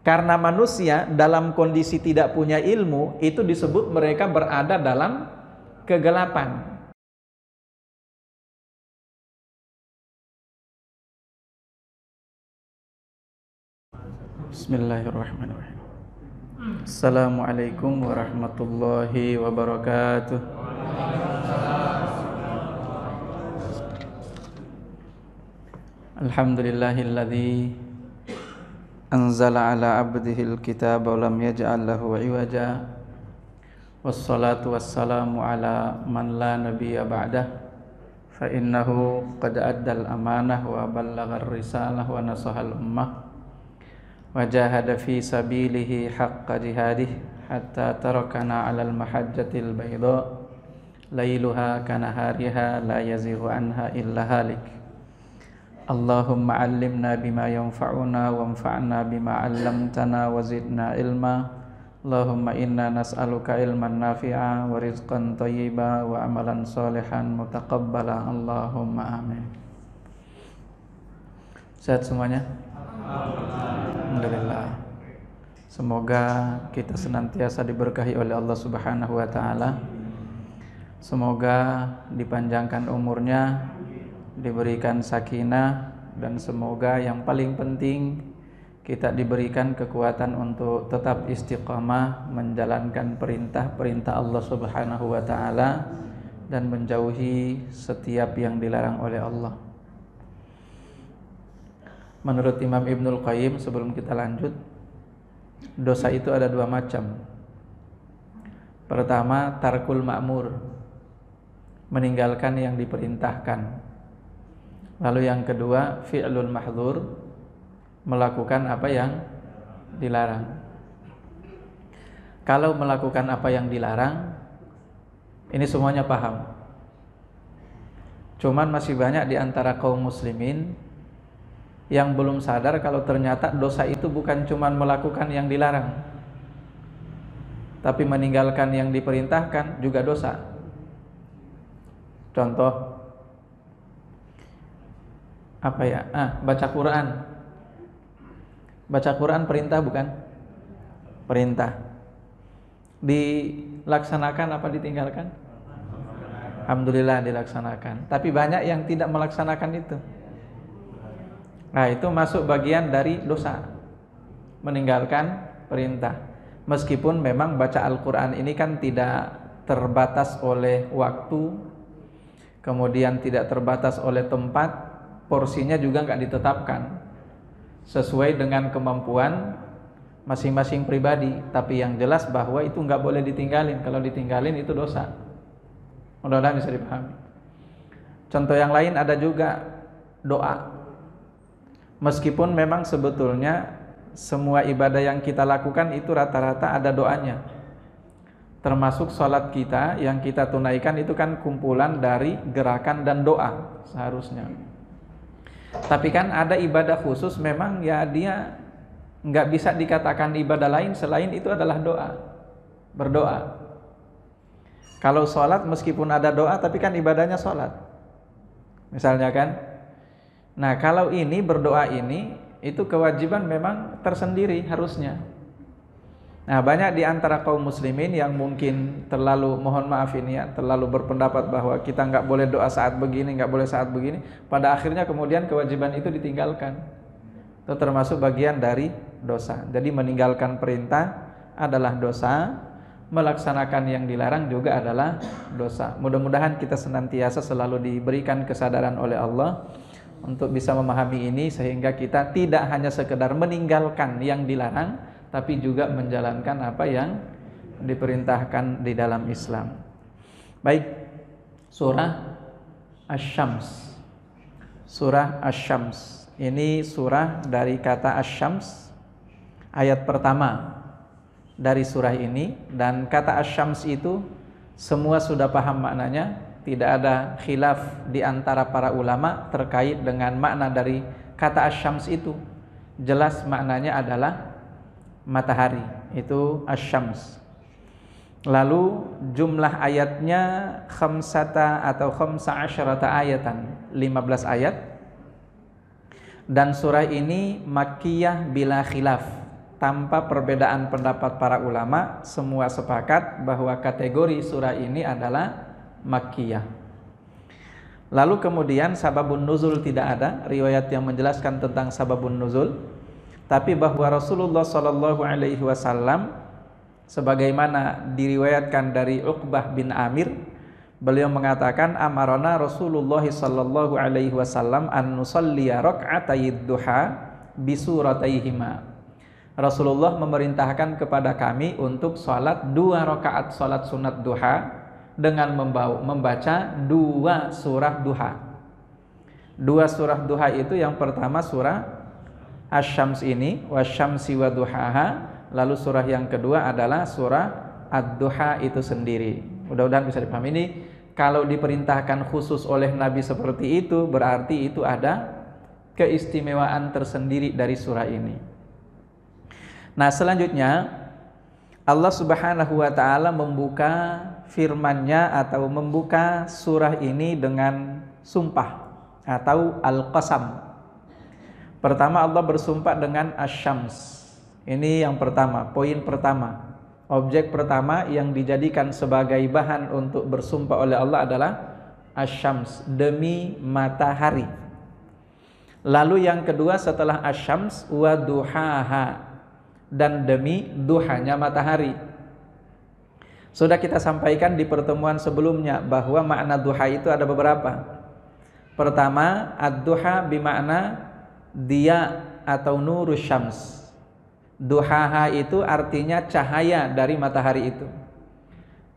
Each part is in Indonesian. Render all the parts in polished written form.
Karena manusia dalam kondisi tidak punya ilmu, itu disebut mereka berada dalam kegelapan. Bismillahirrahmanirrahim. Assalamualaikum warahmatullahi wabarakatuh. Alhamdulillahilladzi anzala ala abdihil kitaba wa lam yaj'al lahu iwaja. Wassalatu wassalamu ala man la nabiyya ba'dah. Fa innahu qad addal amanah wa ballaghar risalah wa nasahal ummah. Wa jahada fi sabilihi haqqa jihadih hatta tarakana 'alal mahajjatil bayda lailuha kanahariha la yazighu anha illa halik. Allahumma 'allimna bima yanfa'una wanfa'na bima 'allamtana wa zidna ilma. Allahumma inna nas'aluka ilman nafi'a wa rizqan thayyiba wa amalan salihan mutaqabbala. Allahumma amin. Sehat semuanya? Alhamdulillah. Semoga kita senantiasa diberkahi oleh Allah Subhanahu wa taala. Semoga dipanjangkan umurnya, diberikan sakinah, dan semoga yang paling penting kita diberikan kekuatan untuk tetap istiqamah menjalankan perintah-perintah Allah Subhanahu wa taala dan menjauhi setiap yang dilarang oleh Allah. Menurut Imam Ibnul Qayyim, sebelum kita lanjut, dosa itu ada dua macam. Pertama, tarkul ma'mur, meninggalkan yang diperintahkan. Lalu yang kedua, fi'lul mahdzur, melakukan apa yang dilarang. Kalau melakukan apa yang dilarang, ini semuanya paham. Cuman masih banyak di antara kaum muslimin yang belum sadar kalau ternyata dosa itu bukan cuman melakukan yang dilarang, tapi meninggalkan yang diperintahkan juga dosa. Contoh apa ya? Baca Quran. Baca Quran perintah bukan? Perintah. Dilaksanakan apa ditinggalkan? Alhamdulillah dilaksanakan. Tapi banyak yang tidak melaksanakan itu. Nah, itu masuk bagian dari dosa. Meninggalkan perintah. Meskipun memang baca Al-Quran ini kan tidak terbatas oleh waktu, kemudian tidak terbatas oleh tempat, porsinya juga nggak ditetapkan sesuai dengan kemampuan masing-masing pribadi. Tapi yang jelas bahwa itu nggak boleh ditinggalin. Kalau ditinggalin itu dosa. Mudah-mudahan bisa dipahami. Contoh yang lain ada juga doa. Meskipun memang sebetulnya semua ibadah yang kita lakukan itu rata-rata ada doanya. Termasuk sholat kita yang kita tunaikan itu kan kumpulan dari gerakan dan doa seharusnya. Tapi kan ada ibadah khusus memang ya dia nggak bisa dikatakan ibadah lain selain itu adalah doa, berdoa. Kalau sholat meskipun ada doa tapi kan ibadahnya sholat, misalnya kan. Nah kalau ini berdoa ini itu kewajiban memang tersendiri harusnya. Nah banyak di antara kaum muslimin yang mungkin terlalu, mohon maaf ini ya, terlalu berpendapat bahwa kita nggak boleh doa saat begini, nggak boleh saat begini. Pada akhirnya kemudian kewajiban itu ditinggalkan. Itu termasuk bagian dari dosa. Jadi meninggalkan perintah adalah dosa, melaksanakan yang dilarang juga adalah dosa. Mudah-mudahan kita senantiasa selalu diberikan kesadaran oleh Allah untuk bisa memahami ini, sehingga kita tidak hanya sekedar meninggalkan yang dilarang, tapi juga menjalankan apa yang diperintahkan di dalam Islam. Baik, surah Asy-Syams. Surah Asy-Syams. Ini surah dari kata Asy-Syams, ayat pertama dari surah ini. Dan kata Asy-Syams itu semua sudah paham maknanya, tidak ada khilaf di antara para ulama terkait dengan makna dari kata Asy-Syams itu. Jelas maknanya adalah matahari, itu Asy-Syams. Lalu jumlah ayatnya khamsata atau khamsa asyarata ayatan, 15 ayat. Dan surah ini makkiyah bila khilaf, tanpa perbedaan pendapat para ulama, semua sepakat bahwa kategori surah ini adalah Makkiyah. Lalu kemudian sababun nuzul tidak ada riwayat yang menjelaskan tentang sababun nuzul, tapi bahwa Rasulullah Shallallahu Alaihi Wasallam sebagaimana diriwayatkan dari Uqbah bin Amir, beliau mengatakan amarona Rasulullah Shallallahu Alaihi Wasallam an nusalliya rak'atayid duha bisurataihima. Rasulullah memerintahkan kepada kami untuk sholat 2 rakaat sholat sunat duha dengan membaca 2 surah duha. 2 surah duha itu yang pertama surah Asy-Syams ini, wasyamsi wa duhaha, lalu surah yang kedua adalah surah Ad-Duha itu sendiri. Mudah-mudahan bisa dipahami. Ini kalau diperintahkan khusus oleh Nabi seperti itu, berarti itu ada keistimewaan tersendiri dari surah ini. Nah, selanjutnya Allah Subhanahu wa taala membuka firman-Nya atau membuka surah ini dengan sumpah atau al-qasam. Pertama Allah bersumpah dengan asy-syams. Ini yang pertama, poin pertama. Objek pertama yang dijadikan sebagai bahan untuk bersumpah oleh Allah adalah asy-syams, demi matahari. Lalu yang kedua setelah asy-syams wa duhaha, dan demi duhanya matahari. Sudah kita sampaikan di pertemuan sebelumnya bahwa makna duha itu ada beberapa. Pertama, ad-duha bimakna dia atau nurus syams. Duhaha itu artinya cahaya dari matahari itu.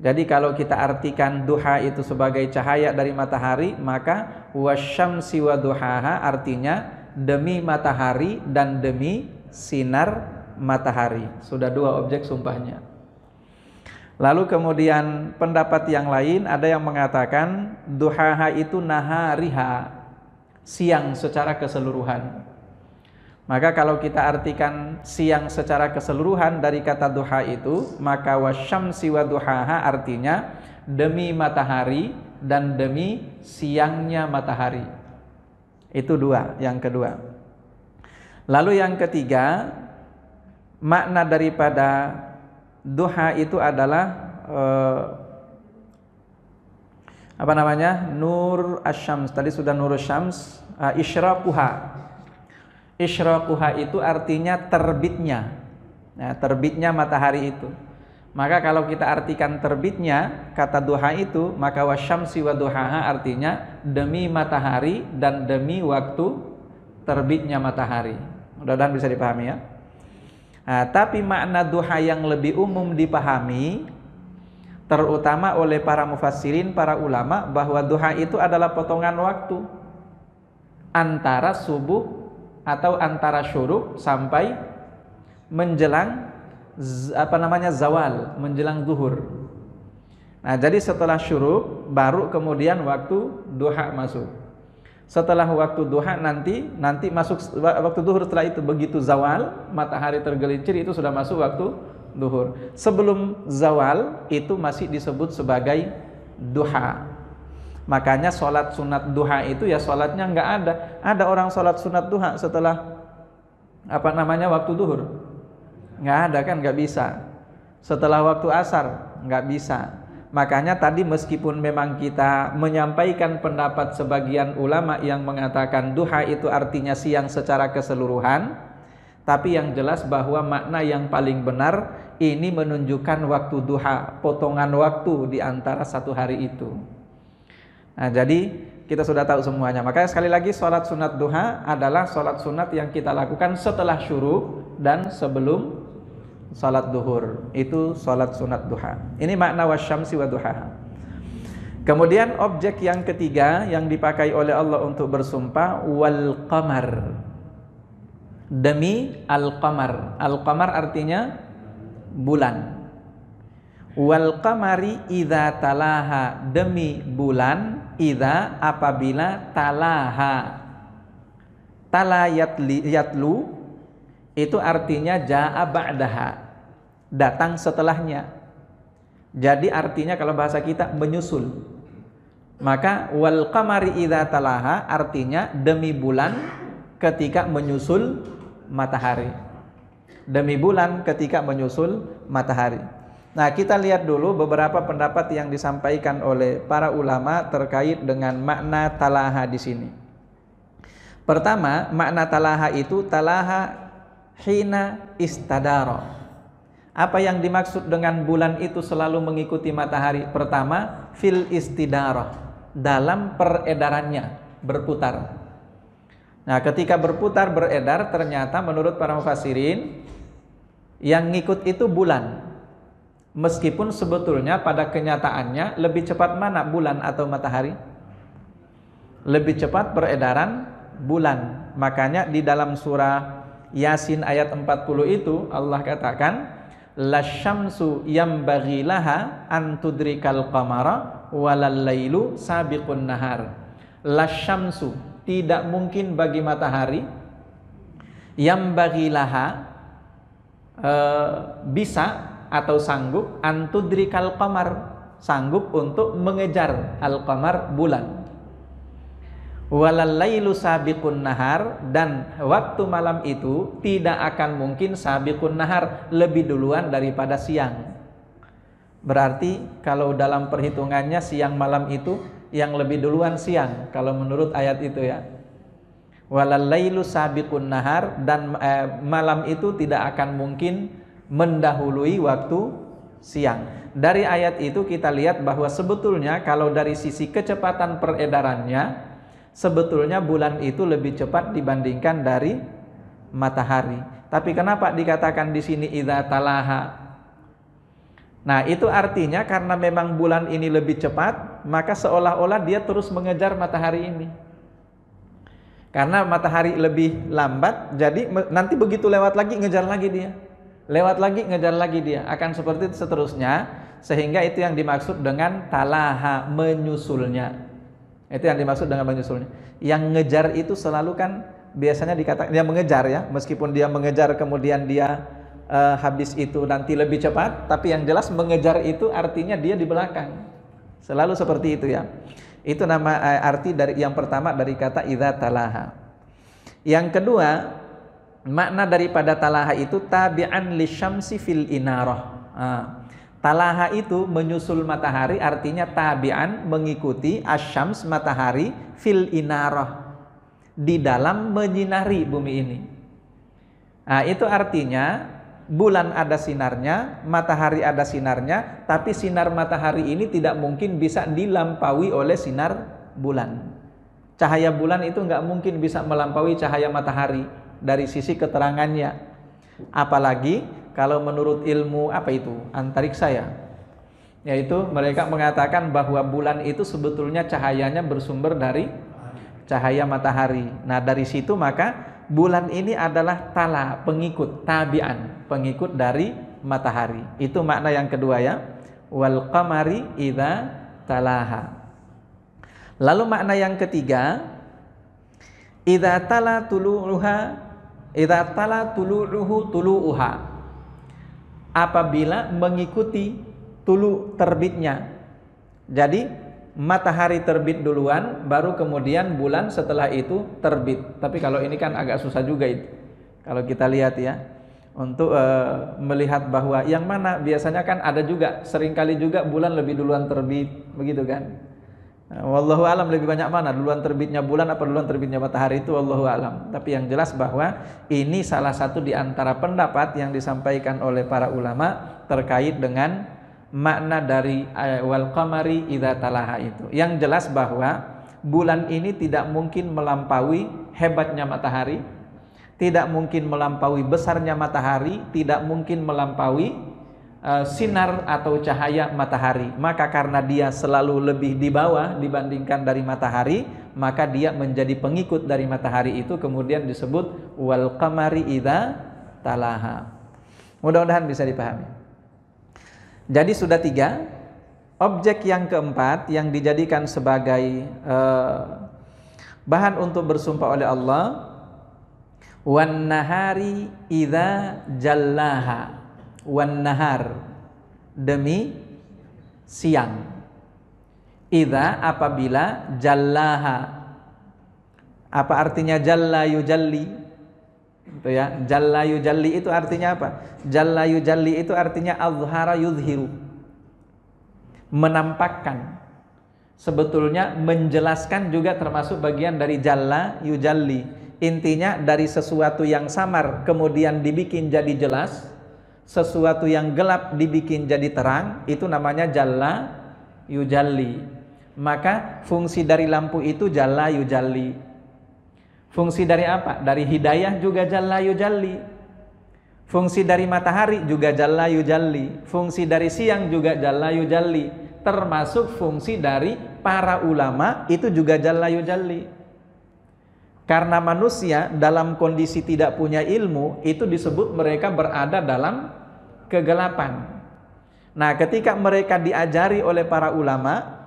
Jadi kalau kita artikan duha itu sebagai cahaya dari matahari, maka wasyamsi wa duhaha artinya demi matahari dan demi sinar matahari. Sudah 2 objek sumpahnya. Lalu kemudian pendapat yang lain ada yang mengatakan duhaha itu nahariha, siang secara keseluruhan. Maka kalau kita artikan siang secara keseluruhan dari kata duha itu, maka wasyamsi wa duhaha artinya demi matahari dan demi siangnya matahari. Itu 2, yang kedua. Lalu yang ketiga, makna daripada duha itu adalah nur asy-syams. Tadi sudah nur asy-syams, isyraquha. Isyraquha itu artinya terbitnya. Nah, terbitnya matahari itu. Maka kalau kita artikan terbitnya kata duha itu, maka wasyamsi wa duhaha artinya demi matahari dan demi waktu terbitnya matahari. Mudah-mudahan bisa dipahami ya. Nah, tapi makna duha yang lebih umum dipahami terutama oleh para mufassirin, para ulama, bahwa duha itu adalah potongan waktu antara subuh atau antara syuruk sampai menjelang zawal, menjelang zuhur. Nah, jadi setelah syuruk baru kemudian waktu duha masuk. Setelah waktu duha nanti masuk waktu zuhur. Setelah itu begitu zawal, matahari tergelincir, itu sudah masuk waktu zuhur. Sebelum zawal itu masih disebut sebagai duha. Makanya sholat sunat duha itu ya sholatnya nggak ada. Ada orang sholat sunat duha setelah waktu zuhur? Nggak ada kan, nggak bisa. Setelah waktu asar nggak bisa. Makanya tadi meskipun memang kita menyampaikan pendapat sebagian ulama yang mengatakan duha itu artinya siang secara keseluruhan, tapi yang jelas bahwa makna yang paling benar ini menunjukkan waktu duha, potongan waktu di antara satu hari itu. Nah, jadi kita sudah tahu semuanya. Makanya sekali lagi sholat sunat duha adalah sholat sunat yang kita lakukan setelah syuruk dan sebelum sholat duhur. Itu sholat sunat duha. Ini makna wasyamsi wa duhaha. Kemudian objek yang ketiga yang dipakai oleh Allah untuk bersumpah, wal qamar, demi al-qamar. Al-qamar artinya bulan. Wal qamari idza talaha, demi bulan, idza apabila talaha. Tala yatlu itu artinya jaa ba'daha, datang setelahnya. Jadi artinya kalau bahasa kita menyusul. Maka wal qamari idza talaha artinya demi bulan ketika menyusul matahari. demi bulan ketika menyusul matahari. Nah, kita lihat dulu beberapa pendapat yang disampaikan oleh para ulama terkait dengan makna talaha di sini. Pertama, makna talaha itu talaha hina istadara. Apa yang dimaksud dengan bulan itu selalu mengikuti matahari? Pertama, fil istidarah, dalam peredarannya, berputar. Nah, ketika berputar beredar, ternyata menurut para mufassirin yang ngikut itu bulan. Meskipun sebetulnya pada kenyataannya lebih cepat mana, bulan atau matahari? Lebih cepat peredaran bulan. Makanya di dalam surah Yasin ayat 40 itu Allah katakan, lasyamsu yambaghi laha an tudrikal qamara walal lailu sabiqun nahar. Lasyamsu, tidak mungkin bagi matahari, yambaghi laha, bisa atau sanggup, an tudrikal qamar, sanggup untuk mengejar al-qamar, bulan. Walal lailu sabiqun nahar, dan waktu malam itu tidak akan mungkin sabiqun nahar, lebih duluan daripada siang. Berarti kalau dalam perhitungannya siang malam itu yang lebih duluan siang kalau menurut ayat itu ya. Walal lailu sabiqun nahar, dan malam itu tidak akan mungkin mendahului waktu siang. Dari ayat itu kita lihat bahwa sebetulnya kalau dari sisi kecepatan peredarannya, sebetulnya bulan itu lebih cepat dibandingkan dari matahari. Tapi kenapa dikatakan di sini idza talaha? Nah, itu artinya karena memang bulan ini lebih cepat, maka seolah-olah dia terus mengejar matahari ini. Karena matahari lebih lambat, jadi nanti begitu lewat lagi ngejar lagi dia. Lewat lagi ngejar lagi dia. Akan seperti itu seterusnya, sehingga itu yang dimaksud dengan talaha, menyusulnya. Itu yang dimaksud dengan menyusulnya. Yang ngejar itu selalu kan biasanya dikatakan dia mengejar ya, meskipun dia mengejar kemudian dia habis itu nanti lebih cepat, tapi yang jelas mengejar itu artinya dia di belakang. Selalu seperti itu ya. Itu nama arti dari yang pertama dari kata idza talaha. Yang kedua, makna daripada talaha itu tabi'an lisyamsi fil inarah. Talaha itu menyusul matahari, artinya tabi'an, mengikuti asyams, matahari, fil inarah, di dalam menyinari bumi ini. Nah, itu artinya bulan ada sinarnya, matahari ada sinarnya, tapi sinar matahari ini tidak mungkin bisa dilampaui oleh sinar bulan. Cahaya bulan itu nggak mungkin bisa melampaui cahaya matahari dari sisi keterangannya. Apalagi kalau menurut ilmu apa itu? Antariksa ya. Yaitu mereka mengatakan bahwa bulan itu sebetulnya cahayanya bersumber dari cahaya matahari. Nah, dari situ maka bulan ini adalah tala, pengikut, tabi'an, pengikut dari matahari. Itu makna yang kedua ya. Wal qamari idza talaha. Lalu makna yang ketiga, idza tala tulu'uha, idza tala tulu'uhu tulu'uha. Apabila mengikuti tulu terbitnya. Jadi matahari terbit duluan, baru kemudian bulan setelah itu terbit. Tapi kalau ini kan agak susah juga itu. Kalau kita lihat ya, untuk melihat bahwa yang mana biasanya kan ada juga, seringkali juga bulan lebih duluan terbit, begitu kan. Wallahu alam, lebih banyak mana duluan terbitnya bulan apa duluan terbitnya matahari, itu wallahu alam. Tapi yang jelas bahwa ini salah satu di antara pendapat yang disampaikan oleh para ulama terkait dengan makna dari wal qamari idza talaha itu. Yang jelas bahwa bulan ini tidak mungkin melampaui hebatnya matahari, tidak mungkin melampaui besarnya matahari, tidak mungkin melampaui sinar atau cahaya matahari. Maka karena dia selalu lebih di bawah dibandingkan dari matahari, maka dia menjadi pengikut dari matahari itu, kemudian disebut wal qamari idza talaha. Mudah-mudahan bisa dipahami. Jadi sudah 3. Objek yang keempat yang dijadikan sebagai bahan untuk bersumpah oleh Allah, wan nahari idza jallaha. Wan nahar, demi siang. Idza, apabila, jallaha. Apa artinya jalla yujalli? Itu ya, jalla yujalli itu artinya apa? Jalla yujalli itu artinya azhara yuzhiru, menampakkan. Sebetulnya menjelaskan juga termasuk bagian dari jalla yujalli. Intinya dari sesuatu yang samar kemudian dibikin jadi jelas, sesuatu yang gelap dibikin jadi terang, itu namanya jalla yujalli. Maka fungsi dari lampu itu jalla yujalli. Fungsi dari apa? Dari hidayah juga jalla yujalli. Fungsi dari matahari juga jalla yujalli. Fungsi dari siang juga jalla yujalli. Termasuk fungsi dari para ulama itu juga jalla yujalli. Karena manusia dalam kondisi tidak punya ilmu, itu disebut mereka berada dalam kegelapan. Nah, ketika mereka diajari oleh para ulama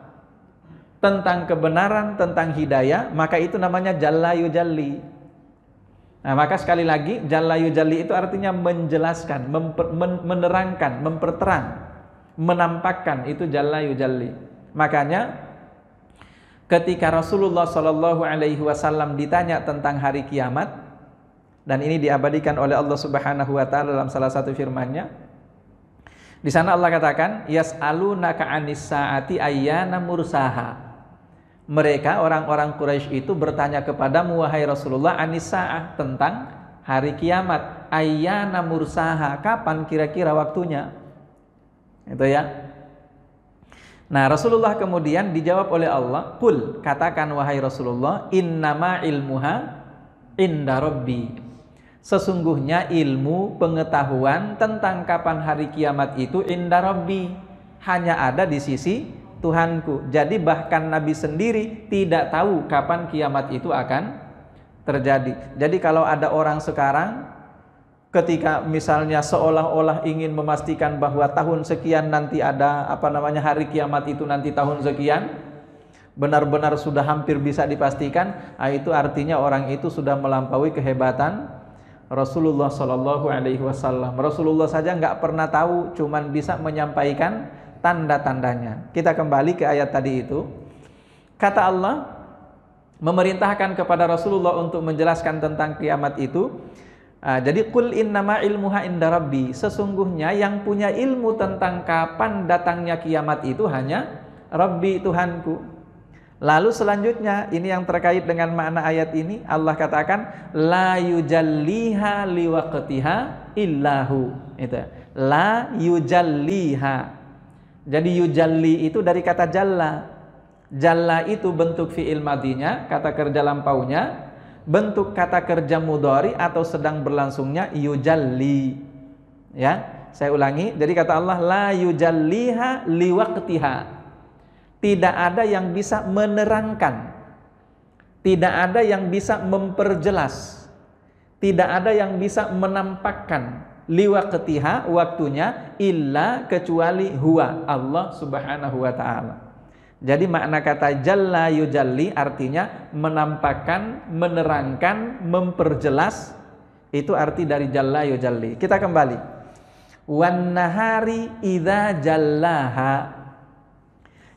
tentang kebenaran, tentang hidayah, maka itu namanya jalla yujalli. Nah, maka sekali lagi jalla yujalli itu artinya menjelaskan, menerangkan, memperterang, menampakkan, itu jalla yujalli. Makanya ketika Rasulullah SAW ditanya tentang hari kiamat, dan ini diabadikan oleh Allah Subhanahu wa taala dalam salah satu firman-Nya. Di sana Allah katakan, yas'alunaka 'anis saati ayyana mursaha. Mereka orang-orang Quraisy itu bertanya kepadamu wahai Rasulullah anis sa'ah, tentang hari kiamat. Ayyana mursaha, kapan kira-kira waktunya? Itu ya. Nah, Rasulullah kemudian dijawab oleh Allah, "Qul," katakan wahai Rasulullah, "innama ilmuha inda rabbi." Sesungguhnya ilmu pengetahuan tentang kapan hari kiamat itu inda rabbi, hanya ada di sisi Tuhanku. Jadi bahkan Nabi sendiri tidak tahu kapan kiamat itu akan terjadi. Jadi kalau ada orang sekarang ketika misalnya seolah-olah ingin memastikan bahwa tahun sekian nanti ada hari kiamat itu nanti tahun sekian, benar-benar sudah hampir bisa dipastikan, itu artinya orang itu sudah melampaui kehebatan Rasulullah SAW. Rasulullah saja nggak pernah tahu, cuman bisa menyampaikan tanda-tandanya. Kita kembali ke ayat tadi itu. Kata Allah memerintahkan kepada Rasulullah untuk menjelaskan tentang kiamat itu. Jadi qul innama ilmuha inda rabbi, sesungguhnya yang punya ilmu tentang kapan datangnya kiamat itu hanya Rabbi, Tuhanku. Lalu selanjutnya, ini yang terkait dengan makna ayat ini, Allah katakan la yujalliha liwaqtiha illahu. Itu la yujalliha. Jadi yujalli itu dari kata jalla. Jalla itu bentuk fi'il madinya, kata kerja lampaunya. Bentuk kata kerja mudhari atau sedang berlangsungnya yujalli. Ya, saya ulangi. Jadi kata Allah la yujalliha liwaqtiha. Tidak ada yang bisa menerangkan. Tidak ada yang bisa memperjelas. Tidak ada yang bisa menampakkan liwaqtiha, waktunya, illa, kecuali huwa, Allah Subhanahu wa ta'ala. Jadi makna kata jalla yujalli artinya menampakkan, menerangkan, memperjelas. Itu arti dari jalla yujalli. Kita kembali. Wan nahari idza jallaha.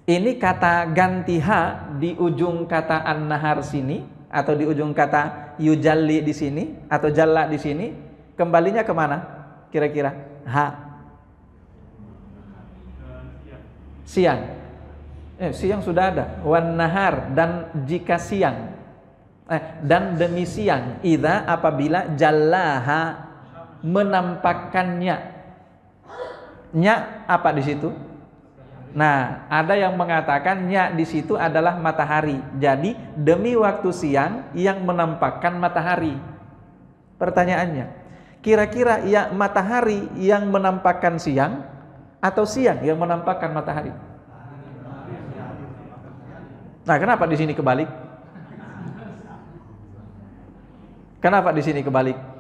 Ini kata ganti ha di ujung kata an-nahar sini, atau di ujung kata yujalli di sini, atau jalla di sini, kembalinya kemana? Kira-kira siang. Siang sudah ada. Wan nahar, dan jika siang, dan demi siang, idza, apabila, jallaha, menampakkannya. Nya apa di situ? Nah, ada yang mengatakan nya di situ adalah matahari. Jadi demi waktu siang yang menampakkan matahari. Pertanyaannya, kira-kira ya matahari yang menampakkan siang atau siang yang menampakkan matahari? Nah, kenapa di sini kebalik? Kenapa di sini kebalik?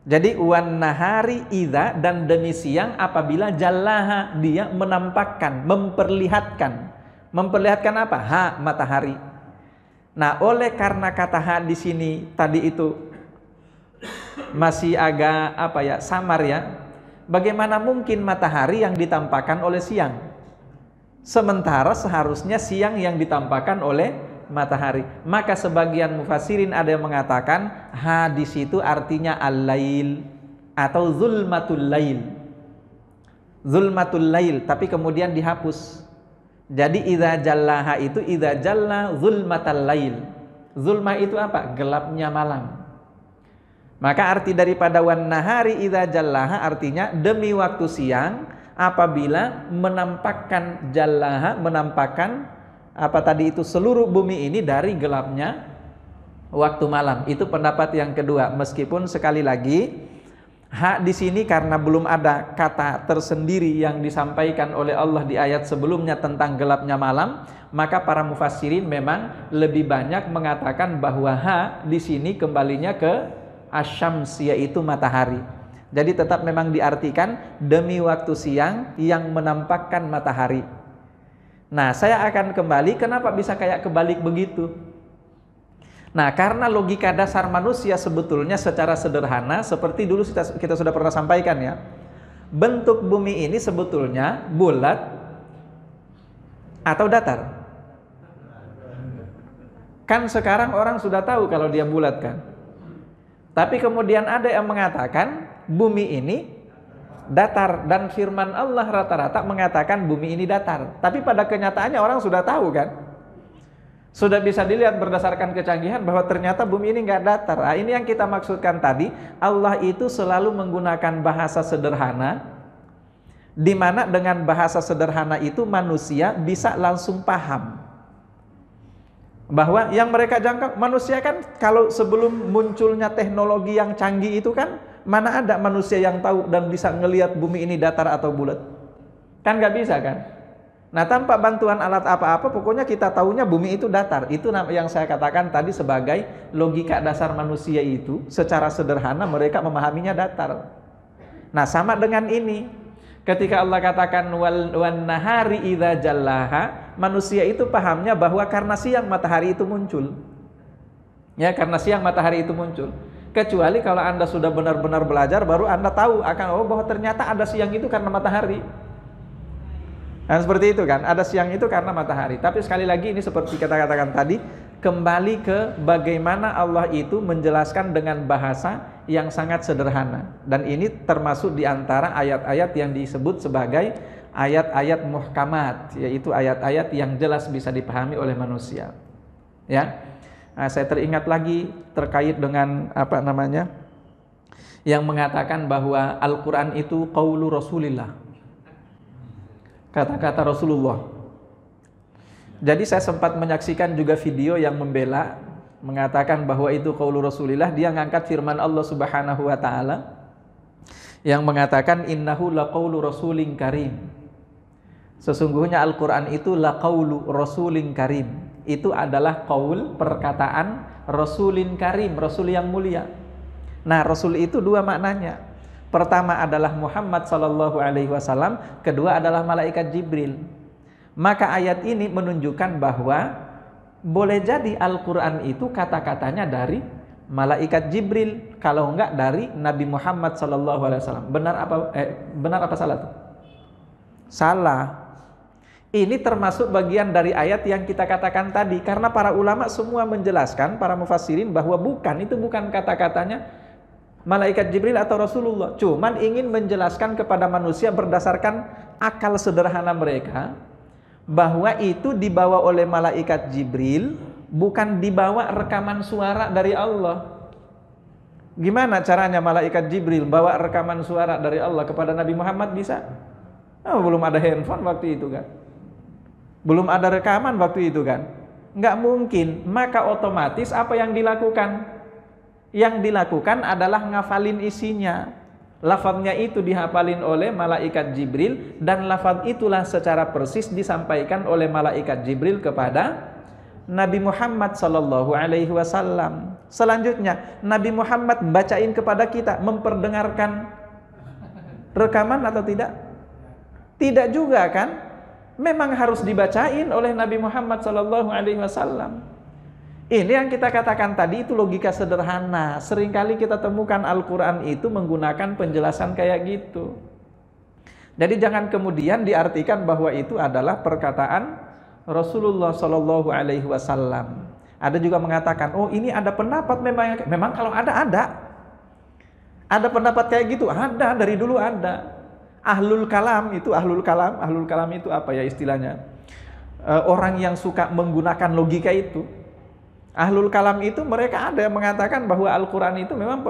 Jadi wan nahari idza, dan demi siang apabila jallaha, dia menampakkan, memperlihatkan. Memperlihatkan apa? Ha, matahari. Nah, oleh karena kata ha di sini tadi itu masih agak samar ya. Bagaimana mungkin matahari yang ditampakkan oleh siang? Sementara seharusnya siang yang ditampakkan oleh matahari. Maka sebagian mufassirin ada yang mengatakan ha di situ artinya al-lail atau zulmatul lail. Zulmatul lail, tapi kemudian dihapus. Jadi idza jallaha itu idza jalla zulmatal lail. Zulma itu apa? Gelapnya malam. Maka arti daripada wan nahari idza jallaha artinya demi waktu siang apabila menampakkan jallaha, menampakkan apa tadi itu seluruh bumi ini dari gelapnya waktu malam. Itu pendapat yang kedua. Meskipun sekali lagi hak di sini karena belum ada kata tersendiri yang disampaikan oleh Allah di ayat sebelumnya tentang gelapnya malam, maka para mufassirin memang lebih banyak mengatakan bahwa hak di sini kembalinya ke asyams, yaitu matahari. Jadi tetap memang diartikan demi waktu siang yang menampakkan matahari. Nah, saya akan kembali kenapa bisa kayak kebalik begitu. Nah, karena logika dasar manusia sebetulnya secara sederhana seperti dulu kita sudah pernah sampaikan ya. Bentuk bumi ini sebetulnya bulat atau datar. Kan sekarang orang sudah tahu kalau dia bulat kan. Tapi kemudian ada yang mengatakan bumi ini datar, dan firman Allah rata-rata mengatakan bumi ini datar. Tapi pada kenyataannya orang sudah tahu kan. Sudah bisa dilihat berdasarkan kecanggihan bahwa ternyata bumi ini nggak datar. Nah, ini yang kita maksudkan tadi, Allah itu selalu menggunakan bahasa sederhana, di mana dengan bahasa sederhana itu manusia bisa langsung paham. Bahwa yang mereka jangkau, manusia kan kalau sebelum munculnya teknologi yang canggih itu kan, mana ada manusia yang tahu dan bisa ngelihat bumi ini datar atau bulat? Kan nggak bisa kan? Nah, tanpa bantuan alat apa-apa, pokoknya kita tahunya bumi itu datar. Itu yang saya katakan tadi sebagai logika dasar manusia itu. Secara sederhana mereka memahaminya datar. Nah, sama dengan ini. Ketika Allah katakan wan nahari idza jallaha, manusia itu pahamnya bahwa karena siang matahari itu muncul. Ya, karena siang matahari itu muncul. Kecuali kalau Anda sudah benar-benar belajar, baru Anda tahu akan bahwa ternyata ada siang itu karena matahari. Dan seperti itu kan, ada siang itu karena matahari. Tapi sekali lagi ini seperti kita katakan tadi, kembali ke bagaimana Allah itu menjelaskan dengan bahasa yang sangat sederhana. Dan ini termasuk di antara ayat-ayat yang disebut sebagai ayat-ayat muhkamat, yaitu ayat-ayat yang jelas bisa dipahami oleh manusia. Ya. Nah, saya teringat lagi terkait dengan yang mengatakan bahwa Al-Qur'an itu qaulu Rasulillah. Kata-kata Rasulullah. Jadi saya sempat menyaksikan juga video yang membela, mengatakan bahwa itu qaulu Rasulillah. Dia ngangkat firman Allah Subhanahu wa taala yang mengatakan innahu laqaulu rasulin karim. Sesungguhnya Al-Qur'an itu laqaulu rasulin karim. Itu adalah qaul, perkataan rasulin karim, rasul yang mulia. Nah, rasul itu dua maknanya. Pertama adalah Muhammad sallallahu alaihi wasallam, kedua adalah malaikat Jibril. Maka ayat ini menunjukkan bahwa boleh jadi Al-Qur'an itu kata-katanya dari malaikat Jibril, kalau enggak dari Nabi Muhammad sallallahu alaihi wasallam. Benar apa salah tuh? Salah. Ini termasuk bagian dari ayat yang kita katakan tadi, karena para ulama semua menjelaskan, para mufassirin, bahwa itu bukan kata-katanya malaikat Jibril atau Rasulullah, cuman ingin menjelaskan kepada manusia berdasarkan akal sederhana mereka bahwa itu dibawa oleh malaikat Jibril, bukan dibawa rekaman suara dari Allah. Gimana caranya malaikat Jibril bawa rekaman suara dari Allah kepada Nabi Muhammad bisa? Belum ada handphone waktu itu kan, belum ada rekaman waktu itu kan, nggak mungkin. Maka otomatis apa yang dilakukan? Yang dilakukan adalah ngafalin isinya. Lafaznya itu dihafalin oleh malaikat Jibril, dan lafaz itulah secara persis disampaikan oleh malaikat Jibril kepada Nabi Muhammad sallallahu alaihi wasallam. Selanjutnya, Nabi Muhammad bacain kepada kita, memperdengarkan rekaman atau tidak? Tidak juga kan? Memang harus dibacain oleh Nabi Muhammad sallallahu alaihi wasallam. Ini yang kita katakan tadi itu logika sederhana. Seringkali kita temukan Al-Qur'an itu menggunakan penjelasan kayak gitu. Jadi jangan kemudian diartikan bahwa itu adalah perkataan Rasulullah Shallallahu Alaihi Wasallam. Ada juga mengatakan, oh ini ada pendapat memang kalau ada pendapat kayak gitu, ada dari dulu ada. Ahlul kalam itu apa ya istilahnya? Orang yang suka menggunakan logika itu. Ahlul kalam itu mereka ada yang mengatakan bahwa Al-Quran itu memang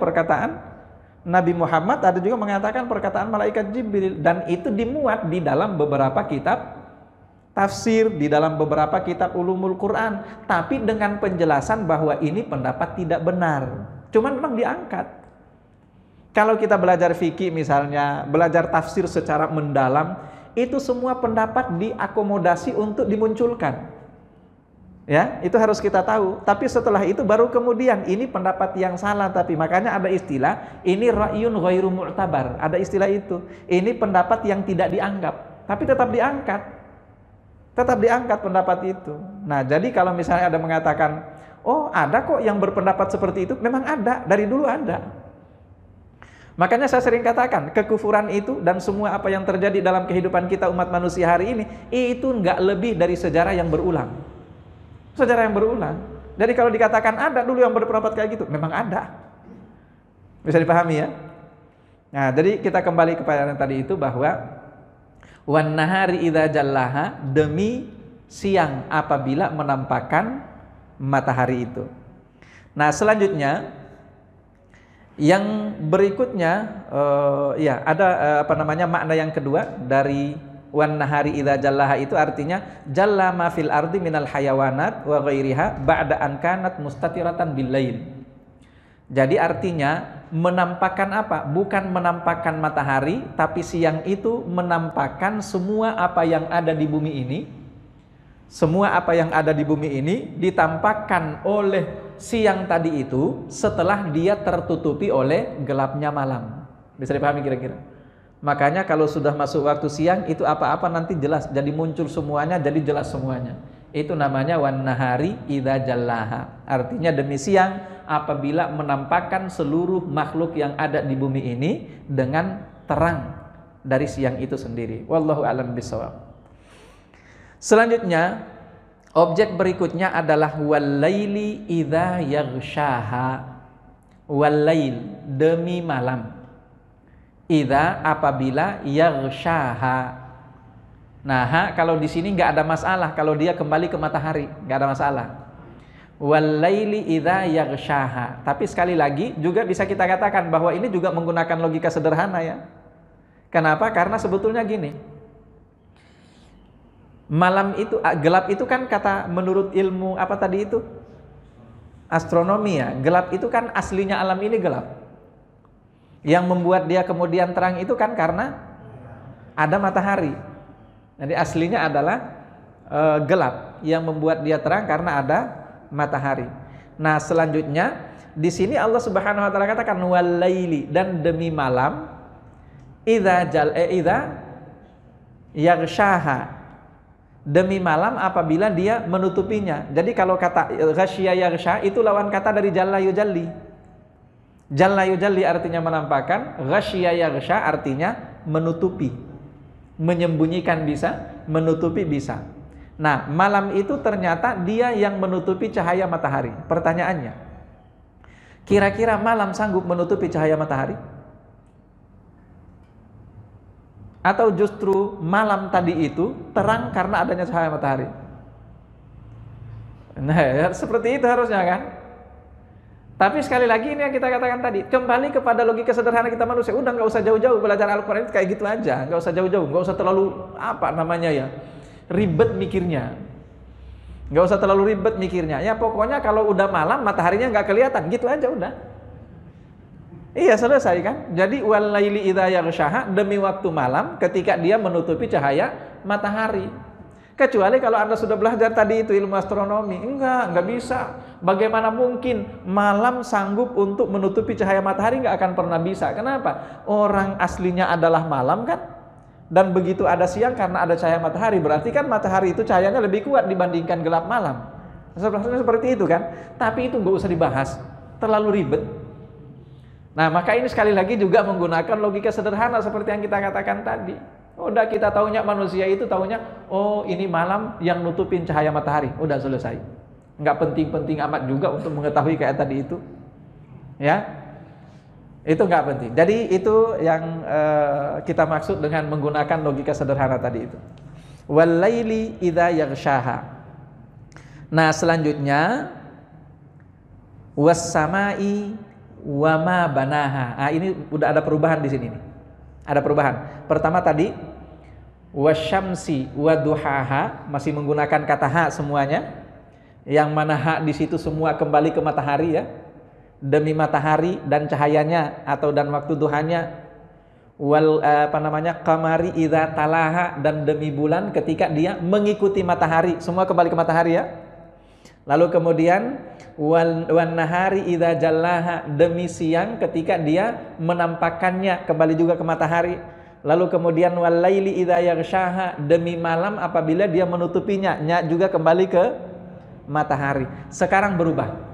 perkataan Nabi Muhammad, ada juga mengatakan perkataan malaikat Jibril, dan itu dimuat di dalam beberapa kitab tafsir, di dalam beberapa kitab ulumul Quran, tapi dengan penjelasan bahwa ini pendapat tidak benar, cuman memang diangkat. Kalau kita belajar fikih misalnya, belajar tafsir secara mendalam, itu semua pendapat diakomodasi untuk dimunculkan. Ya, itu harus kita tahu. Tapi setelah itu baru kemudian ini pendapat yang salah, tapi makanya ada istilah ini ra'yun ghairu mu'tabar. Ada istilah itu. Ini pendapat yang tidak dianggap, tapi tetap diangkat. Tetap diangkat pendapat itu. Nah, jadi kalau misalnya ada mengatakan, "Oh, ada kok yang berpendapat seperti itu." Memang ada, dari dulu ada. Makanya saya sering katakan, kekufuran itu dan semua apa yang terjadi dalam kehidupan kita umat manusia hari ini, itu enggak lebih dari sejarah yang berulang. Sejarah yang berulang. Jadi kalau dikatakan ada dulu yang berpendapat kayak gitu, memang ada. Bisa dipahami ya? Nah, jadi kita kembali kepada yang tadi itu bahwa wan nahari idza jallaha, demi siang apabila menampakkan matahari itu. Nah, selanjutnya yang berikutnya ada makna yang kedua dari wan nahari idza jallaha itu artinya jalla ma fil ardi minal hayawanat wa ghairiha ba'da an kanat mustatiratan bil lail. Jadi artinya menampakkan apa? Bukan menampakkan matahari, tapi siang itu menampakkan semua apa yang ada di bumi ini. Semua apa yang ada di bumi ini ditampakkan oleh siang tadi itu setelah dia tertutupi oleh gelapnya malam. Bisa dipahami kira-kira? Makanya kalau sudah masuk waktu siang itu apa-apa nanti jelas, jadi muncul semuanya, jadi jelas semuanya. Itu namanya wan nahari idza jallaha. Artinya demi siang apabila menampakkan seluruh makhluk yang ada di bumi ini dengan terang dari siang itu sendiri. Wallahu a'lam bishawab. Selanjutnya, objek berikutnya adalah wal-laili idza yaghshaha. Wal-lail, demi malam. Idza, apabila, yaghshaha. Nah, kalau di sini nggak ada masalah kalau dia kembali ke matahari, nggak ada masalah. Wal-laili idza yaghshaha. Tapi sekali lagi juga bisa kita katakan bahwa ini juga menggunakan logika sederhana ya. Kenapa? Karena sebetulnya gini. Malam itu, gelap itu kan kata menurut ilmu apa tadi itu? Astronomi ya. Gelap itu kan aslinya alam ini gelap. Yang membuat dia kemudian terang itu kan karena ada matahari. Jadi aslinya adalah gelap, yang membuat dia terang karena ada matahari. Nah, selanjutnya di sini Allah Subhanahu wa taala katakan wal-laili, dan demi malam, idza yaghshaha, demi malam apabila dia menutupinya. Jadi kalau kata ghasyiya yaghsha itu lawan kata dari jalla yujalli. Jalla yujalli artinya menampakkan, ghasyiya yaghsha artinya menutupi. Menyembunyikan bisa, menutupi bisa. Nah, malam itu ternyata dia yang menutupi cahaya matahari. Pertanyaannya, kira-kira malam sanggup menutupi cahaya matahari? Atau justru malam tadi itu terang karena adanya cahaya matahari? Nah, ya, seperti itu harusnya kan? Tapi sekali lagi ini yang kita katakan tadi, kembali kepada logika sederhana kita manusia. Udah nggak usah jauh-jauh belajar Al-Quran itu kayak gitu aja, nggak usah jauh-jauh, nggak usah terlalu ribet mikirnya. Nggak usah terlalu ribet mikirnya. Ya pokoknya kalau udah malam mataharinya nggak kelihatan, gitu aja udah. Iya, selesai kan? Jadi wal-laili idza yaghshaha, demi waktu malam ketika dia menutupi cahaya matahari. Kecuali kalau Anda sudah belajar tadi itu ilmu astronomi. Enggak bisa. Bagaimana mungkin malam sanggup untuk menutupi cahaya matahari? Enggak akan pernah bisa. Kenapa? Orang aslinya adalah malam kan? Dan begitu ada siang karena ada cahaya matahari, berarti kan matahari itu cahayanya lebih kuat dibandingkan gelap malam. Seperti itu kan? Tapi itu enggak usah dibahas. Terlalu ribet. Nah, maka ini sekali lagi juga menggunakan logika sederhana seperti yang kita katakan tadi. Udah kita taunya manusia itu taunya, oh ini malam yang nutupin cahaya matahari. Udah selesai. Nggak penting-penting amat juga untuk mengetahui kayak tadi itu. Ya, itu nggak penting. Jadi itu yang kita maksud dengan menggunakan logika sederhana tadi itu. Wal laili idza yaghshaha. Nah, selanjutnya was samai wa ma banaha. Ah, ini udah ada perubahan di sini nih. Ada perubahan. Pertama tadi wasyamsi wa duhaha, masih menggunakan kata ha semuanya. Yang mana ha di situ semua kembali ke matahari ya. Demi matahari dan cahayanya atau dan waktu duhanya. Wal qamari idza talaha, dan demi bulan ketika dia mengikuti matahari, semua kembali ke matahari ya. Lalu kemudian wan nahari idza jallaha, demi siang ketika dia menampakkannya, kembali juga ke matahari. Lalu kemudian wal laili idza yaghshaha, demi malam apabila dia menutupinya, nya juga kembali ke matahari. Sekarang berubah.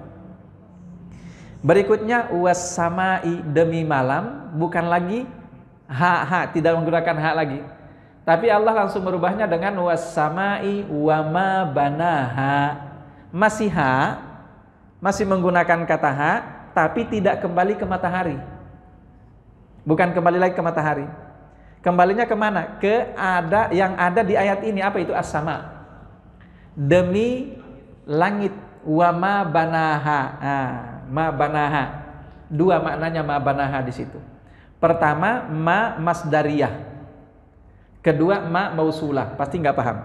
Berikutnya was samai, demi malam, bukan lagi ha, tidak menggunakan ha lagi. Tapi Allah langsung merubahnya dengan was samai wa ma banaha. Masih ha, masih menggunakan kata ha, tapi tidak kembali ke matahari. Bukan kembali lagi ke matahari. Kembalinya kemana? Ke yang ada di ayat ini. Apa itu as-sama? Demi langit. Wa ma banaha. Ma banaha. Dua maknanya ma banaha di situ. Pertama, ma masdariyah. Kedua, ma mausulah. Pasti nggak paham.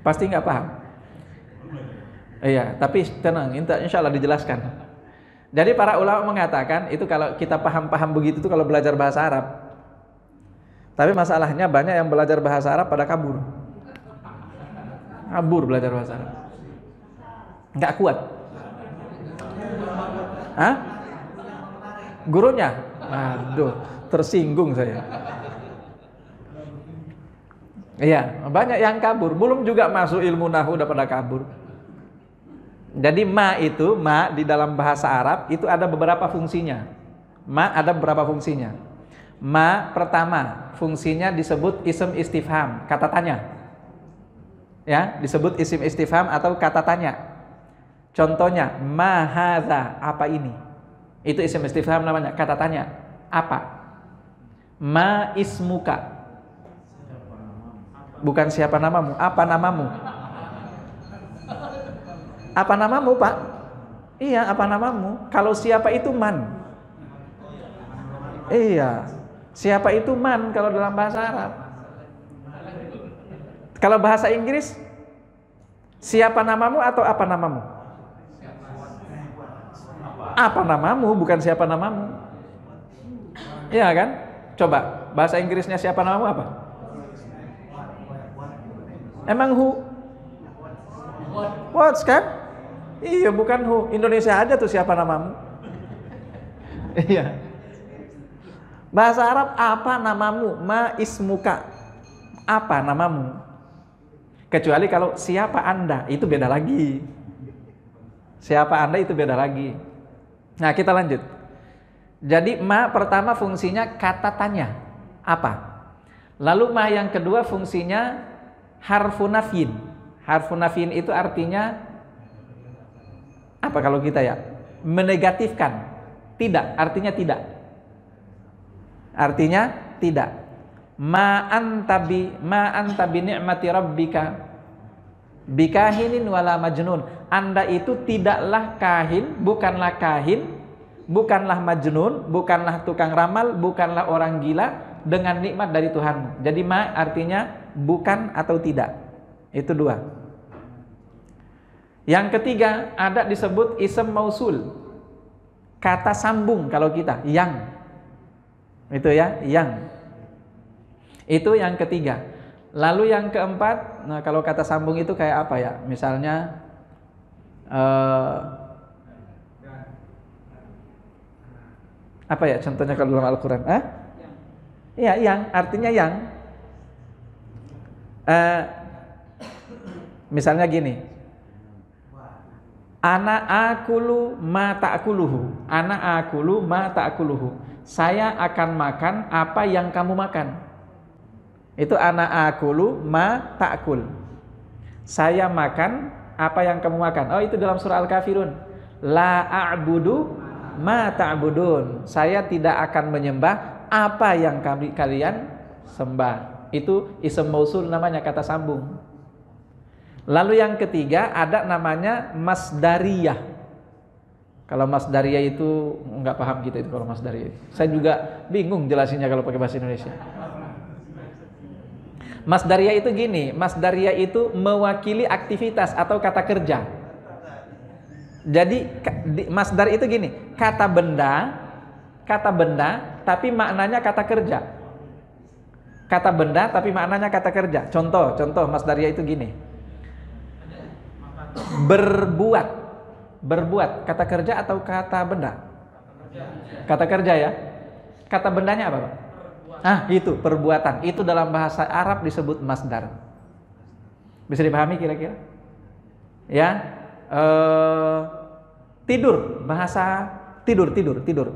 Pasti nggak paham. Iya, tapi tenang, insya Allah dijelaskan. Jadi para ulama mengatakan itu kalau kita paham-paham begitu tuh kalau belajar bahasa Arab. Tapi masalahnya banyak yang belajar bahasa Arab pada kabur. Kabur belajar bahasa Arab. Nggak kuat. Hah? Gurunya? Aduh, tersinggung saya. Iya, banyak yang kabur. Belum juga masuk ilmu nahwu udah pada kabur. Jadi ma itu, ma di dalam bahasa Arab itu ada beberapa fungsinya. Ma ada beberapa fungsinya. Ma pertama, fungsinya disebut isim istifham, kata tanya. Ya, disebut isim istifham atau kata tanya. Contohnya, ma hadza, apa ini? Itu isim istifham namanya, kata tanya. Apa? Ma ismuka. Bukan siapa namamu, apa namamu? Apa namamu, Pak? Iya, apa namamu? Kalau siapa itu man. Iya. Siapa itu man kalau dalam bahasa Arab. Kalau bahasa Inggris, siapa namamu atau apa namamu? Apa namamu, bukan siapa namamu. Iya kan? Coba, bahasa Inggrisnya siapa namamu apa? Emang who? What kan? Iya, bukan who. Indonesia aja tuh siapa namamu. Iya. Bahasa Arab apa namamu? Ma ismuka. Apa namamu? Kecuali kalau siapa Anda, itu beda lagi. Siapa Anda itu beda lagi. Nah, kita lanjut. Jadi ma pertama fungsinya kata tanya. Apa? Lalu ma yang kedua fungsinya harfun nafyin. Harfun nafyin itu artinya apa kalau kita ya? Menegatifkan. Tidak, artinya tidak. Artinya tidak. Ma anta bi ni'mati rabbika bikahinin wala majnun. Anda itu tidaklah kahin, bukanlah kahin, bukanlah majnun, bukanlah tukang ramal, bukanlah orang gila dengan nikmat dari Tuhanmu. Jadi ma artinya bukan atau tidak. Itu dua. Yang ketiga ada disebut ism mausul, kata sambung kalau kita, yang. Itu ya, yang. Itu yang ketiga. Lalu yang keempat, nah kalau kata sambung itu kayak apa ya? Misalnya apa ya contohnya kalau dalam Al-Quran? Iya, yang, artinya yang. Misalnya gini, ana akulu ma ta'kuluhu. Ana akulu ma ta'kuluhu. saya akan makan apa yang kamu makan. Itu ana akulu ma ta'kul. Saya makan apa yang kamu makan. Oh, itu dalam surah Al-Kafirun. La a'budu ma ta'budun. Saya tidak akan menyembah apa yang kalian sembah. Itu ism mausul namanya, kata sambung. Lalu yang ketiga ada namanya masdariyah. Kalau masdariyah itu nggak paham kita itu kalau masdariyah. Saya juga bingung jelasinnya kalau pakai bahasa Indonesia. Masdariyah itu gini, masdariyah itu mewakili aktivitas atau kata kerja. Jadi masdar itu gini, kata benda tapi maknanya kata kerja. Kata benda tapi maknanya kata kerja. Contoh masdariyah itu gini. Berbuat kata kerja atau kata benda? Kata kerja ya. Kata bendanya apa, Pak? Itu perbuatan. Itu dalam bahasa Arab disebut masdar. Bisa dipahami kira-kira? Ya. Tidur, bahasa tidur.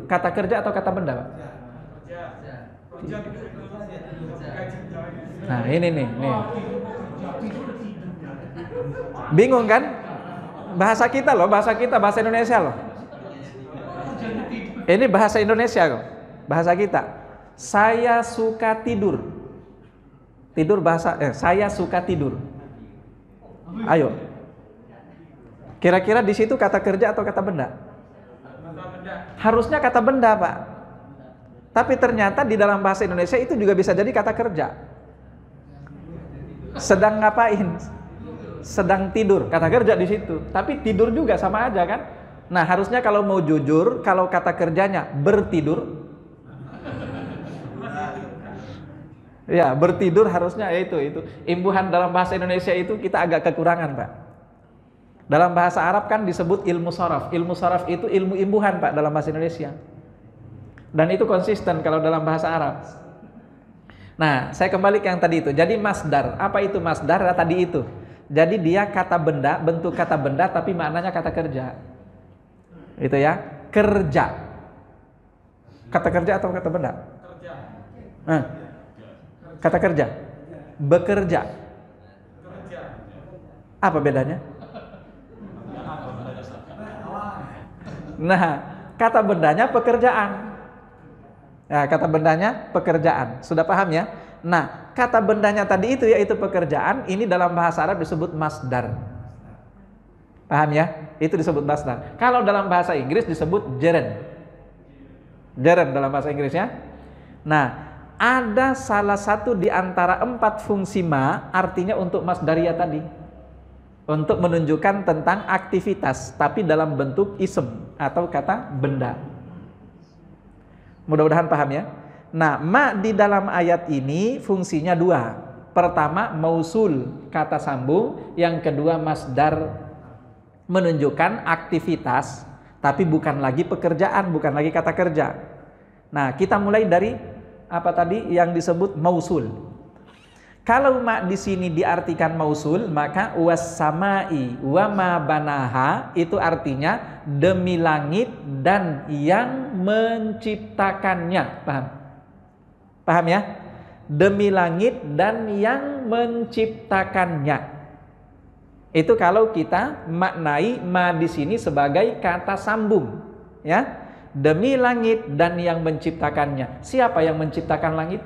Kata kerja atau kata benda, Pak? Nah, ini nih. Bingung kan? Bahasa kita, bahasa Indonesia loh. Ini bahasa Indonesia kok. Bahasa kita. Saya suka tidur. Saya suka tidur. Ayo. Kira-kira di situ kata kerja atau kata benda? Harusnya kata benda, Pak. Tapi ternyata di dalam bahasa Indonesia itu juga bisa jadi kata kerja. Sedang ngapain? Sedang tidur. Kata kerja di situ. Tapi tidur juga sama aja kan? Nah, harusnya kalau mau jujur, kalau kata kerjanya bertidur, ya, bertidur harusnya itu. Imbuhan dalam bahasa Indonesia itu kita agak kekurangan, Pak. Dalam bahasa Arab kan disebut ilmu sharaf. Ilmu sharaf itu ilmu imbuhan, Pak, dalam bahasa Indonesia. Dan itu konsisten kalau dalam bahasa Arab. Nah, saya kembali ke yang tadi itu. Jadi masdar. Apa itu masdar? Tadi itu. Jadi dia kata benda, bentuk kata benda tapi maknanya kata kerja. Itu ya, kerja. Kata kerja atau kata benda? Kata kerja. Bekerja. Apa bedanya? Nah, kata bendanya pekerjaan. Ya, kata bendanya pekerjaan. Sudah paham ya? Nah, kata bendanya tadi itu yaitu pekerjaan, ini dalam bahasa Arab disebut masdar. Paham ya? Itu disebut masdar. Kalau dalam bahasa Inggris disebut gerund. Gerund dalam bahasa Inggrisnya. Nah, ada salah satu di antara 4 fungsi ma, artinya untuk masdariyah tadi. Untuk menunjukkan tentang aktivitas, tapi dalam bentuk ism atau kata benda. Mudah-mudahan paham ya. Nah, ma di dalam ayat ini fungsinya 2. Pertama, mausul, kata sambung. Yang kedua, masdar, menunjukkan aktivitas, tapi bukan lagi pekerjaan, bukan lagi kata kerja. Nah, kita mulai dari apa tadi yang disebut mausul. Kalau ma di sini diartikan mausul, maka was-samai wa ma banaha itu artinya demi langit dan yang menciptakannya. Paham? Paham ya? Demi langit dan yang menciptakannya. Itu kalau kita maknai ma di sini sebagai kata sambung, ya. Demi langit dan yang menciptakannya. Siapa yang menciptakan langit?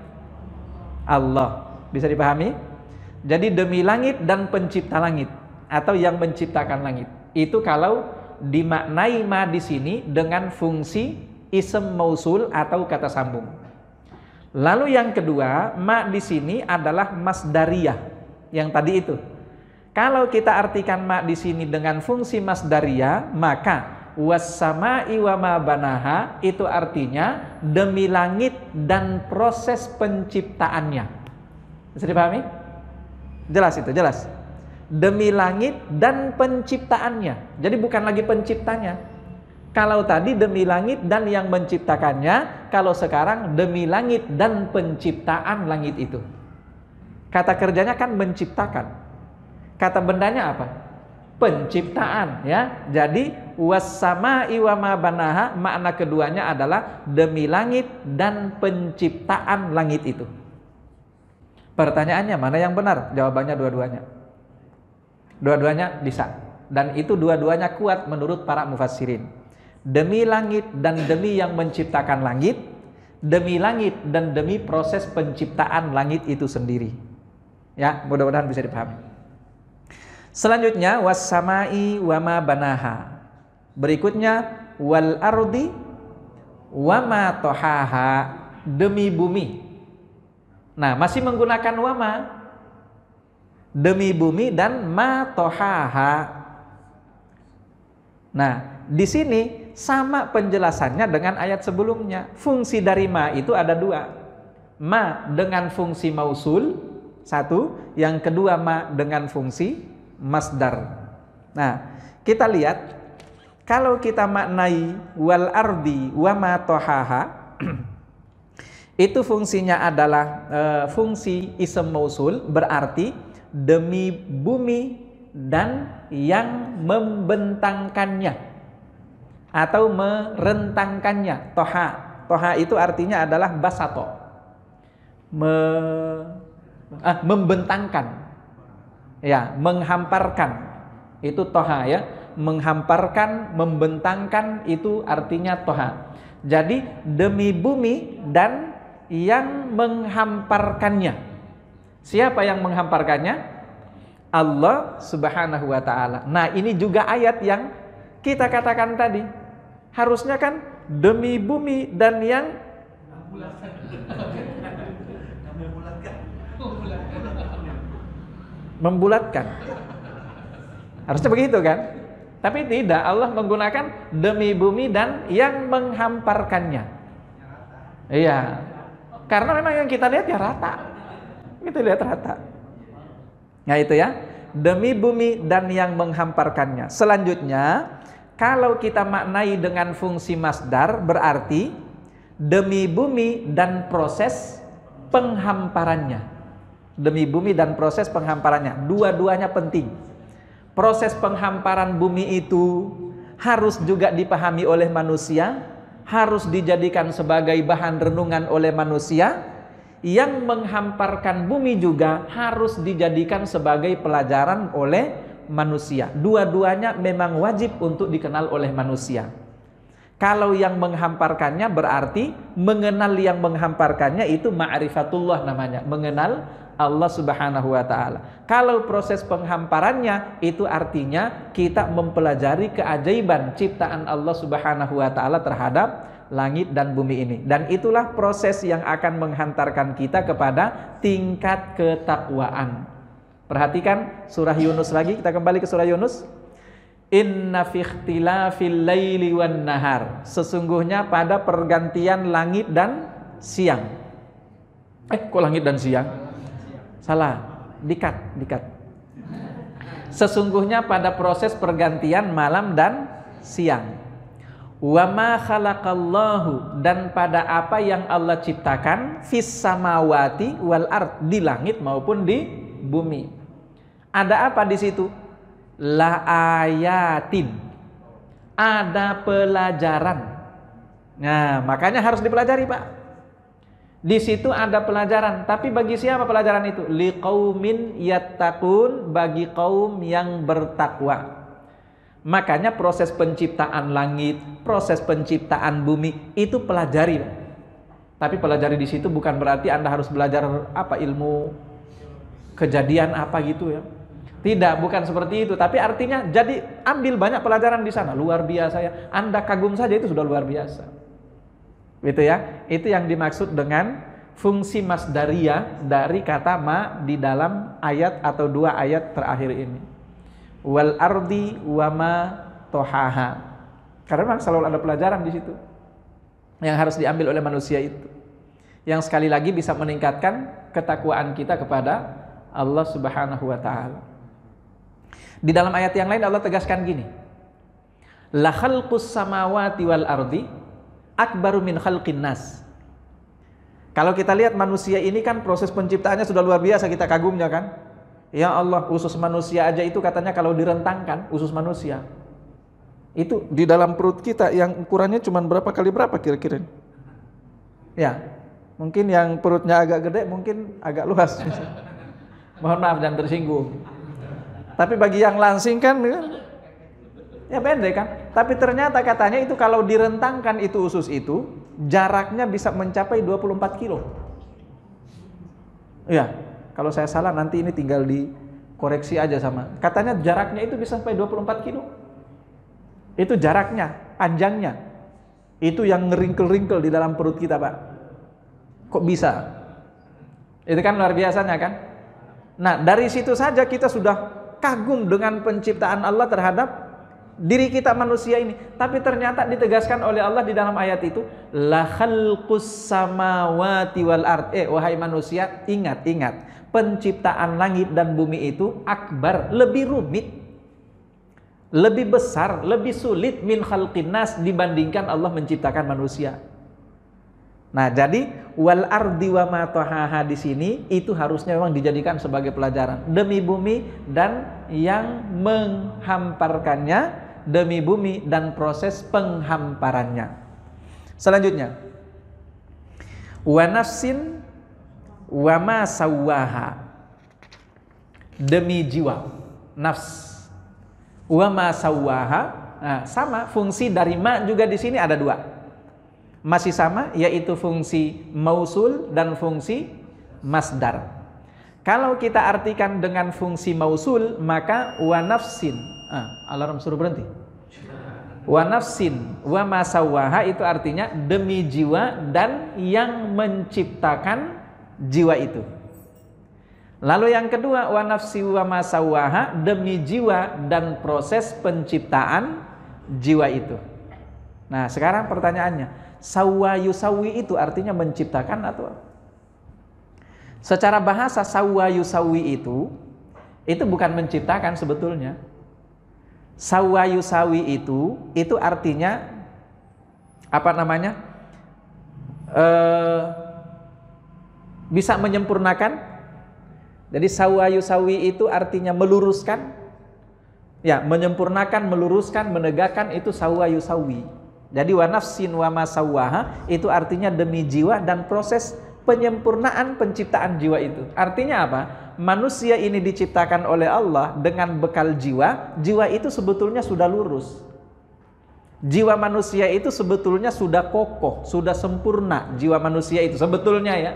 Allah. Bisa dipahami? Jadi demi langit dan pencipta langit atau yang menciptakan langit. Itu kalau dimaknai ma di sini dengan fungsi ism mausul atau kata sambung. Lalu yang kedua, ma di sini adalah masdariyah. Yang tadi itu. Kalau kita artikan ma di sini dengan fungsi masdariyah, maka was-samai wa ma banaha itu artinya demi langit dan proses penciptaannya. Bisa dipahami? Jelas itu, jelas. Demi langit dan penciptaannya. Jadi bukan lagi penciptanya. Kalau tadi demi langit dan yang menciptakannya, kalau sekarang demi langit dan penciptaan langit itu. Kata kerjanya kan menciptakan. Kata bendanya apa? penciptaan ya. Jadi was-sama'i wa ma banaha, makna keduanya adalah demi langit dan penciptaan langit itu. Pertanyaannya mana yang benar? Jawabannya dua-duanya. Dua-duanya bisa. Dan itu dua-duanya kuat menurut para mufassirin. Demi langit dan demi yang menciptakan langit, demi langit dan demi proses penciptaan langit itu sendiri. Ya, mudah-mudahan bisa dipahami. Selanjutnya was-sama'i wa ma banaha. Berikutnya wal ardi wa ma tohaha, demi bumi. Nah, masih menggunakan wa ma, demi bumi dan ma tohaha. Nah, di sini sama penjelasannya dengan ayat sebelumnya. Fungsi dari ma itu ada dua. Ma dengan fungsi mausul, satu. Yang kedua ma dengan fungsi masdar. Nah, kita lihat kalau kita maknai wal ardi wa ma tohaha, itu fungsinya adalah fungsi ism mausul, berarti demi bumi dan yang membentangkannya atau merentangkannya. Toha, toha itu artinya adalah basato, membentangkan, ya, menghamparkan. Itu toha ya, menghamparkan, membentangkan itu artinya toha. Jadi demi bumi dan yang menghamparkannya. Siapa yang menghamparkannya? Allah Subhanahu wa ta'ala. Nah, ini juga ayat yang kita katakan tadi. Harusnya kan demi bumi dan yang membulatkan. Harusnya begitu kan? Tapi tidak, Allah menggunakan demi bumi dan yang menghamparkannya. Iya. Karena memang yang kita lihat ya rata. Kita lihat rata. Nah itu ya, demi bumi dan yang menghamparkannya. Selanjutnya, kalau kita maknai dengan fungsi masdar, berarti demi bumi dan proses penghamparannya. Demi bumi dan proses penghamparannya. Dua-duanya penting. Proses penghamparan bumi itu harus juga dipahami oleh manusia, harus dijadikan sebagai bahan renungan oleh manusia. Yang menghamparkan bumi juga harus dijadikan sebagai pelajaran oleh manusia. Dua-duanya memang wajib untuk dikenal oleh manusia. Kalau yang menghamparkannya berarti mengenal yang menghamparkannya, itu ma'rifatullah namanya, mengenal Allah Subhanahu wa ta'ala. Kalau proses penghamparannya itu artinya kita mempelajari keajaiban ciptaan Allah Subhanahu wa ta'ala terhadap langit dan bumi ini. Dan itulah proses yang akan menghantarkan kita kepada tingkat ketakwaan. Perhatikan surah Yunus lagi, kita kembali ke surah Yunus. Inna fi ikhtilafil laili wan nahar, sesungguhnya pada pergantian langit dan siang. Kok langit dan siang? Salah, dikat. Sesungguhnya pada proses pergantian malam dan siang. Wa ma khalaqallahu, dan pada apa yang Allah ciptakan, fis samawati wal ard, di langit maupun di bumi. Ada apa di situ? La ayatin, ada pelajaran. Nah, makanya harus dipelajari, Pak. Di situ ada pelajaran, tapi bagi siapa pelajaran itu? Liqaumin yattaqun, bagi kaum yang bertakwa. Makanya proses penciptaan langit, proses penciptaan bumi itu pelajari. Tapi pelajari di situ bukan berarti Anda harus belajar apa, ilmu kejadian apa gitu ya. Tidak, bukan seperti itu. Tapi artinya jadi ambil banyak pelajaran di sana. Luar biasa ya. Anda kagum saja itu sudah luar biasa. Gitu ya. Itu yang dimaksud dengan fungsi masdariyah dari kata ma di dalam ayat atau dua ayat terakhir ini. Wal ardi wa ma tohaha. Karena memang selalu ada pelajaran di situ yang harus diambil oleh manusia itu. Yang sekali lagi bisa meningkatkan ketakwaan kita kepada Allah Subhanahu wa ta'ala. Di dalam ayat yang lain Allah tegaskan gini. La khalqus samawati wal ardi akbaru min khalqin nas. Kalau kita lihat manusia ini kan proses penciptaannya sudah luar biasa, kita kagumnya kan. Ya Allah, usus manusia aja itu katanya kalau direntangkan, usus manusia itu di dalam perut kita yang ukurannya cuma berapa kali berapa kira-kira? Ya, mungkin yang perutnya agak gede mungkin agak luas. Mohon maaf jangan tersinggung. Tapi bagi yang langsing kan ya pendek kan. Tapi ternyata katanya itu kalau direntangkan itu usus itu jaraknya bisa mencapai 24 kilo. Ya, kalau saya salah nanti ini tinggal dikoreksi aja sama. Katanya jaraknya itu bisa sampai 24 kilo. Itu jaraknya, panjangnya. Itu yang ngeringkel-ringkel di dalam perut kita, Pak. Kok bisa? Itu kan luar biasanya kan? Nah, dari situ saja kita sudah kagum dengan penciptaan Allah terhadap diri kita manusia ini. Tapi ternyata ditegaskan oleh Allah di dalam ayat itu, la khalqus samawati wal ard. Wahai manusia, ingat, penciptaan langit dan bumi itu akbar, lebih rumit, lebih besar, lebih sulit min khalqin nas dibandingkan Allah menciptakan manusia. Nah, jadi wal ardi wa ma tahaha di sini itu harusnya memang dijadikan sebagai pelajaran. Demi bumi dan yang menghamparkannya, demi bumi dan proses penghamparannya. Selanjutnya, wa nafsin wa ma sawwaha, demi jiwa, nafs. Wa ma sawwaha, nah, sama fungsi dari ma juga di sini ada dua. Masih sama, yaitu fungsi mausul dan fungsi masdar. Kalau kita artikan dengan fungsi mausul, maka wa nafsin, alarm suruh berhenti. Wa nafsin wa ma sawwaha itu artinya demi jiwa dan yang menciptakan jiwa itu. Lalu yang kedua, wa nafsi wa ma sawwaha, demi jiwa dan proses penciptaan jiwa itu. Nah, sekarang pertanyaannya, sawwa yusawi itu artinya menciptakan atau apa? Secara bahasa sawwa yusawi itu bukan menciptakan sebetulnya. Sawwa yusawi itu artinya apa namanya? Bisa menyempurnakan. Jadi sawwa yusawi itu artinya meluruskan, ya, menyempurnakan, meluruskan, menegakkan, itu sawwa yusawi. Jadi wa nafsin wa ma sawwaha itu artinya demi jiwa dan proses penyempurnaan penciptaan jiwa itu. Artinya apa? Manusia ini diciptakan oleh Allah dengan bekal jiwa. Jiwa itu sebetulnya sudah lurus. Jiwa manusia itu sebetulnya sudah kokoh, sudah sempurna. Jiwa manusia itu sebetulnya ya.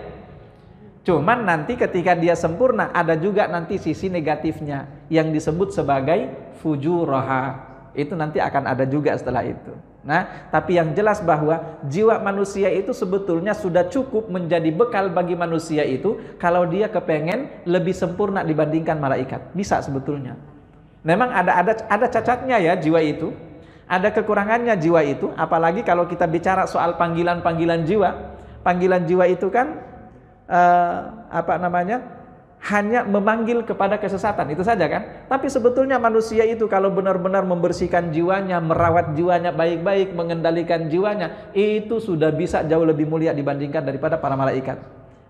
Cuman nanti ketika dia sempurna ada juga nanti sisi negatifnya yang disebut sebagai fujuraha. Itu nanti akan ada juga setelah itu. Nah, tapi yang jelas bahwa jiwa manusia itu sebetulnya sudah cukup menjadi bekal bagi manusia itu kalau dia kepengen lebih sempurna dibandingkan malaikat. Bisa sebetulnya. Memang ada cacatnya ya jiwa itu. Ada kekurangannya jiwa itu, apalagi kalau kita bicara soal panggilan-panggilan jiwa. Panggilan jiwa itu kan hanya memanggil kepada kesesatan, itu saja kan. Tapi sebetulnya manusia itu kalau benar-benar membersihkan jiwanya, merawat jiwanya baik-baik, mengendalikan jiwanya, itu sudah bisa jauh lebih mulia dibandingkan daripada para malaikat.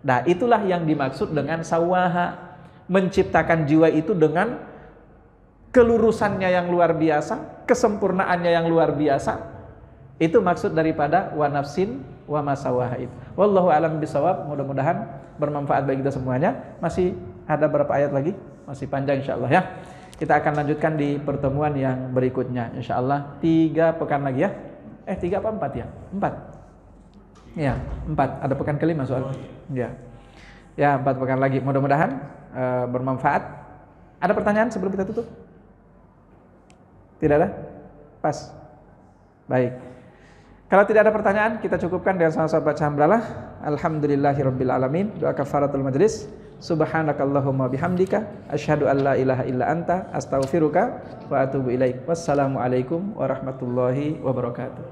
Nah, itulah yang dimaksud dengan sawwaha, menciptakan jiwa itu dengan kelurusannya yang luar biasa, kesempurnaannya yang luar biasa. Itu maksud daripada wa nafsin wa ma sawwaha itu. Wallahu a'lam bishawab. Mudah-mudahan bermanfaat bagi kita semuanya. Masih ada berapa ayat lagi? Masih panjang insyaallah ya. Kita akan lanjutkan di pertemuan yang berikutnya insyaallah. 3 pekan lagi ya. 3 apa 4 ya? 4. Ya, 4. Ada pekan kelima soal. Ya. Ya, 4 pekan lagi. Mudah-mudahan bermanfaat. Ada pertanyaan sebelum kita tutup? Tidak ada? Pas. Baik. Kalau tidak ada pertanyaan, kita cukupkan dengan sama-sama baca hamdalah. Alhamdulillahirabbil alamin. Doa kafaratul majlis. Subhanakallahumma bihamdika asyhadu an la ilaha illa anta astaghfiruka wa atubu ilaik. Wassalamualaikum warahmatullahi wabarakatuh.